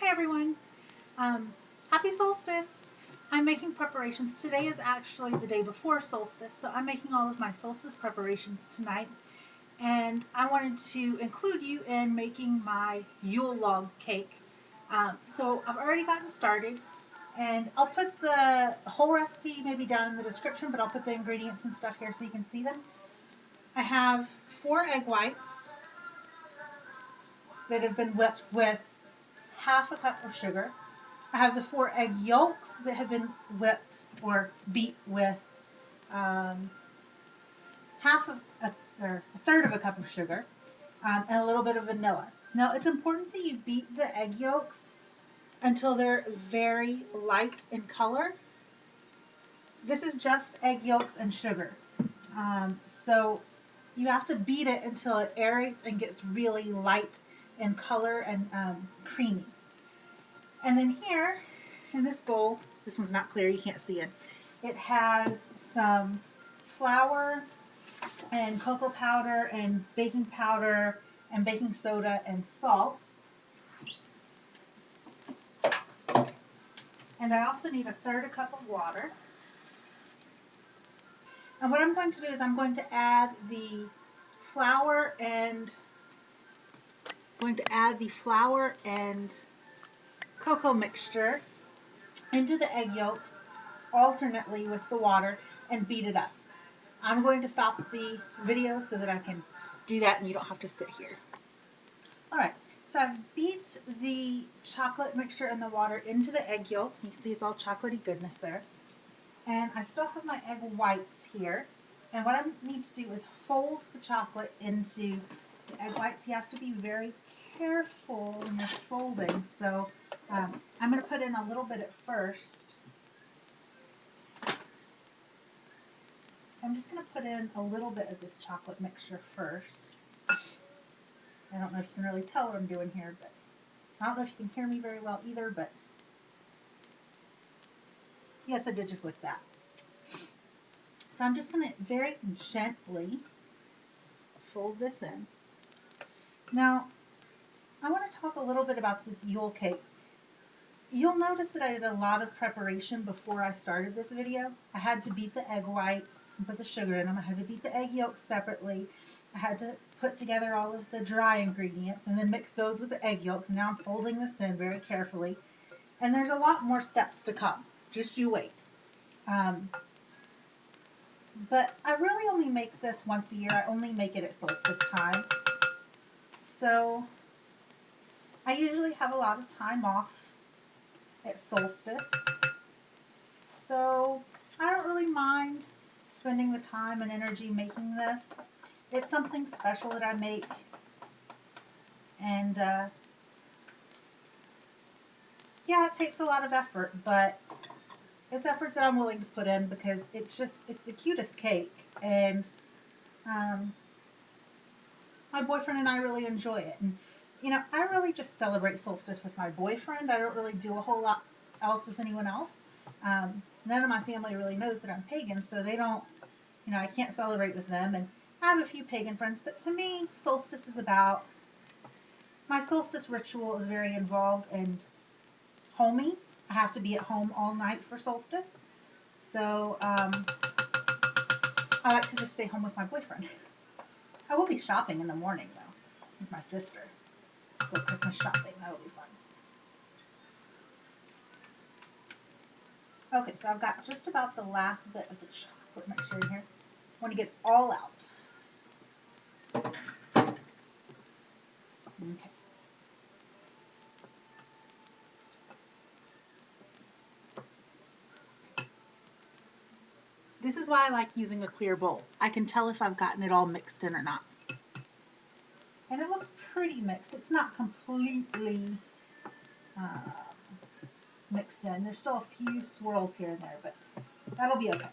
Hi everyone. Happy solstice. I'm making preparations. Today is actually the day before solstice, so I'm making all of my solstice preparations tonight. And I wanted to include you in making my Yule Log Cake. So I've already gotten started, and I'll put the whole recipe maybe down in the description, but I'll put the ingredients and stuff here so you can see them. I have 4 egg whites that have been whipped with half a cup of sugar. I have the 4 egg yolks that have been whipped or beat with um, half of or a third of a cup of sugar and a little bit of vanilla. Now it's important that you beat the egg yolks until they're very light in color. This is just egg yolks and sugar. So you have to beat it until it aerates and gets really light in color and creamy. And then here in this bowl, this one's not clear, you can't see it. It has some flour and cocoa powder and baking powder and baking soda and salt. And I also need a third a cup of water. And what I'm going to do is I'm going to add the flour and cocoa mixture into the egg yolks alternately with the water and beat it up. I'm going to stop the video so that I can do that and you don't have to sit here. Alright, so I've beat the chocolate mixture and the water into the egg yolks. You can see it's all chocolatey goodness there. And I still have my egg whites here. And what I need to do is fold the chocolate into the egg whites. You have to be very careful when you're folding. So I'm going to put in a little bit at first. So I'm just going to put in a little bit of this chocolate mixture first. I don't know if you can really tell what I'm doing here, but I don't know if you can hear me very well either, but yes, I did just like that. So I'm just going to very gently fold this in. Now, I want to talk a little bit about this Yule cake. You'll notice that I did a lot of preparation before I started this video. I had to beat the egg whites and put the sugar in them. I had to beat the egg yolks separately. I had to put together all of the dry ingredients and then mix those with the egg yolks. And now I'm folding this in very carefully. And there's a lot more steps to come. Just you wait. But I really only make this once a year. I only make it at solstice time. So I usually have a lot of time off at solstice. So I don't really mind spending the time and energy making this. It's something special that I make. And yeah, it takes a lot of effort, but it's effort that I'm willing to put in because it's the cutest cake. And my boyfriend and I really enjoy it. And you know, I really just celebrate solstice with my boyfriend. I don't really do a whole lot else with anyone else. None of my family really knows that I'm pagan, so they don't, you know, I can't celebrate with them. And I have a few pagan friends, but to me, solstice is about, my solstice ritual is very involved and homey. I have to be at home all night for solstice. So I like to just stay home with my boyfriend. I will be shopping in the morning, though, with my sister. Go Christmas shopping. That will be fun. Okay, so I've got just about the last bit of the chocolate mixture in here. I want to get it all out. Okay. This is why I like using a clear bowl. I can tell if I've gotten it all mixed in or not. And it looks pretty mixed. It's not completely mixed in. There's still a few swirls here and there, but that'll be okay.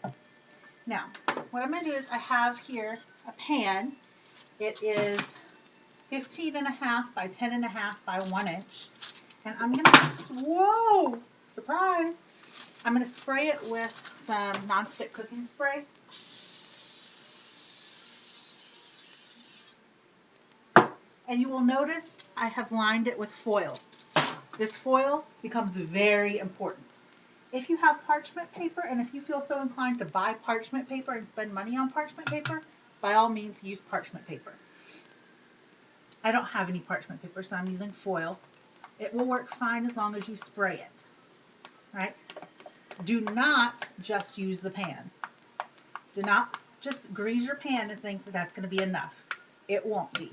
Now, what I'm going to do is I have here a pan. It is 15.5 by 10.5 by 1 inch. And I'm going to, whoa, surprise. I'm going to spray it with some nonstick cooking spray. And you will notice I have lined it with foil. This foil becomes very important. If you have parchment paper, and if you feel so inclined to buy parchment paper and spend money on parchment paper, by all means use parchment paper. I don't have any parchment paper, so I'm using foil. It will work fine as long as you spray it, right? Do not just use the pan. Do not just grease your pan and think that that's going to be enough. It won't be.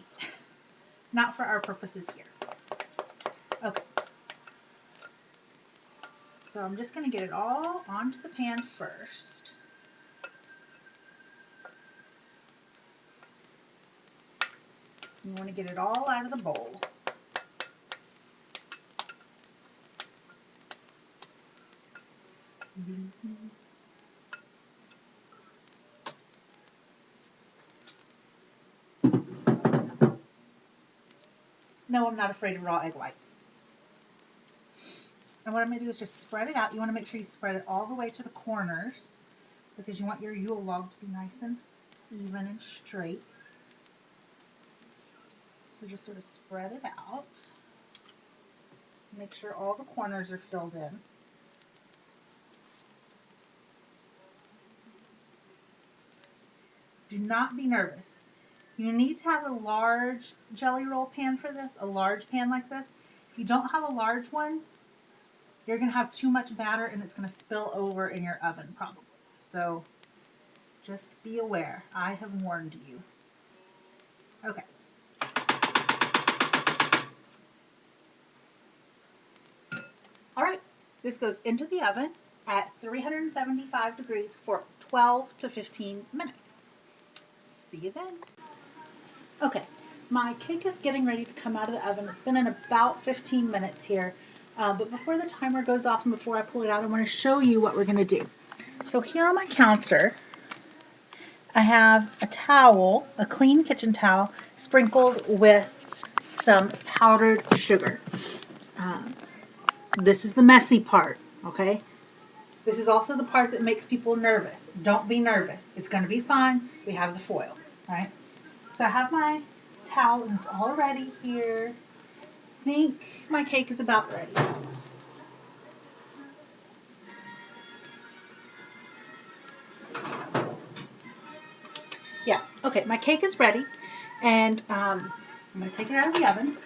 Not for our purposes here. Okay. So I'm just going to get it all onto the pan first. You want to get it all out of the bowl. No, I'm not afraid of raw egg whites. And what I'm going to do is just spread it out. You want to make sure you spread it all the way to the corners because you want your Yule log to be nice and even and straight. So just sort of spread it out. Make sure all the corners are filled in. Do not be nervous. You need to have a large jelly roll pan for this, a large pan like this. If you don't have a large one, you're going to have too much batter and it's going to spill over in your oven probably. So just be aware. I have warned you. Okay. All right. This goes into the oven at 375 degrees for 12 to 15 minutes. See you then. Okay, my cake is getting ready to come out of the oven. It's been in about 15 minutes here. But before the timer goes off and before I pull it out, I want to show you what we're going to do. So here on my counter, I have a towel, a clean kitchen towel, sprinkled with some powdered sugar. This is the messy part, okay? This is also the part that makes people nervous. Don't be nervous. It's going to be fine. We have the foil, right? So I have my towel and it's all ready here. I think my cake is about ready. Yeah, okay, my cake is ready. And I'm going to take it out of the oven.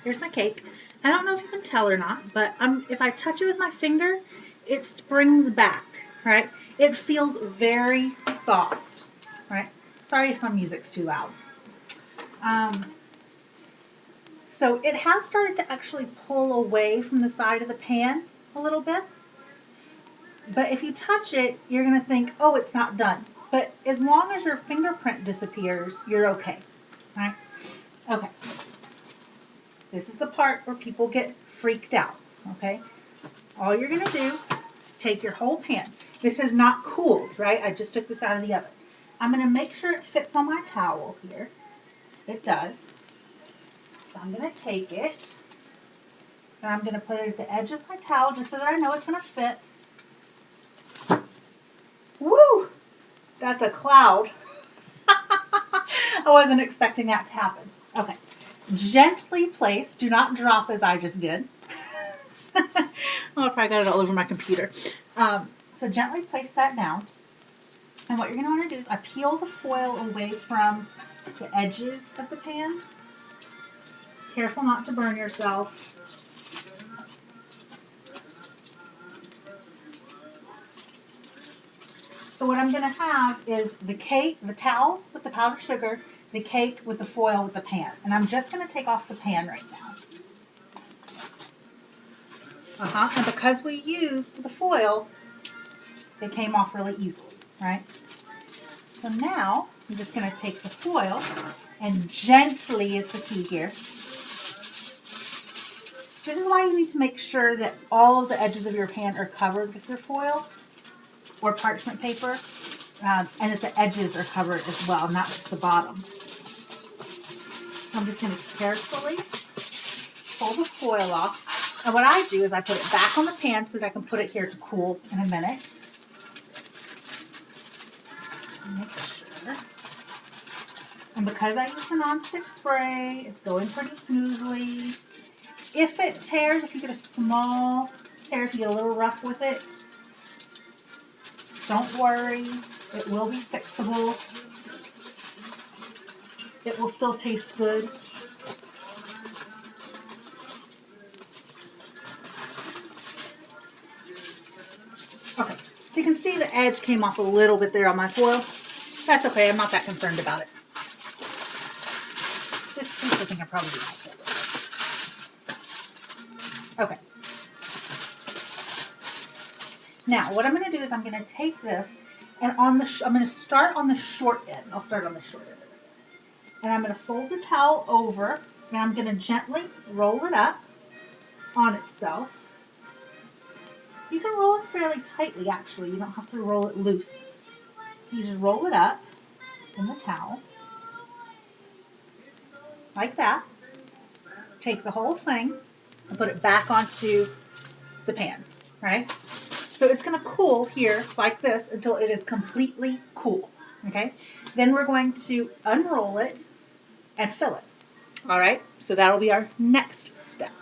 Here's my cake. I don't know if you can tell or not, but if I touch it with my finger, it springs back, right? It feels very soft, right? Sorry if my music's too loud. So it has started to actually pull away from the side of the pan a little bit. But if you touch it, you're going to think, oh, it's not done. But as long as your fingerprint disappears, you're okay, right? Okay. This is the part where people get freaked out, okay? All you're going to do is take your whole pan. This is not cooled, right? I just took this out of the oven. I'm going to make sure it fits on my towel here. It does. So I'm going to take it, and I'm going to put it at the edge of my towel just so that I know it's going to fit. Woo! That's a cloud. I wasn't expecting that to happen. Okay. Gently place. Do not drop as I just did. Oh, I probably got it all over my computer. So gently place that down. And what you're going to want to do is peel the foil away from the edges of the pan. Careful not to burn yourself. So what I'm going to have is the cake, the towel with the powdered sugar, the cake with the foil with the pan. And I'm just going to take off the pan right now. And because we used the foil, it came off really easily, right? So now I'm just going to take the foil and gently is the key here. This is why you need to make sure that all of the edges of your pan are covered with your foil or parchment paper, and that the edges are covered as well, not just the bottom. So I'm just going to carefully pull the foil off. And what I do is I put it back on the pan so that I can put it here to cool in a minute. Make sure. And because I use the nonstick spray, it's going pretty smoothly. If it tears, if you get a small tear, if you get a little rough with it, don't worry. It will be fixable. It will still taste good. Okay, so you can see the edge came off a little bit there on my foil. That's okay, I'm not that concerned about it. This piece I think I probably did. Okay. Now, what I'm going to do is I'm going to take this and I'm going to start on the short end. I'll start on the short end. And I'm going to fold the towel over and I'm going to gently roll it up on itself. You can roll it fairly tightly, actually. You don't have to roll it loose. You just roll it up in the towel like that. Take the whole thing and put it back onto the pan, right? So it's going to cool here like this until it is completely cool, okay? Then we're going to unroll it and fill it, all right? So that'll be our next step.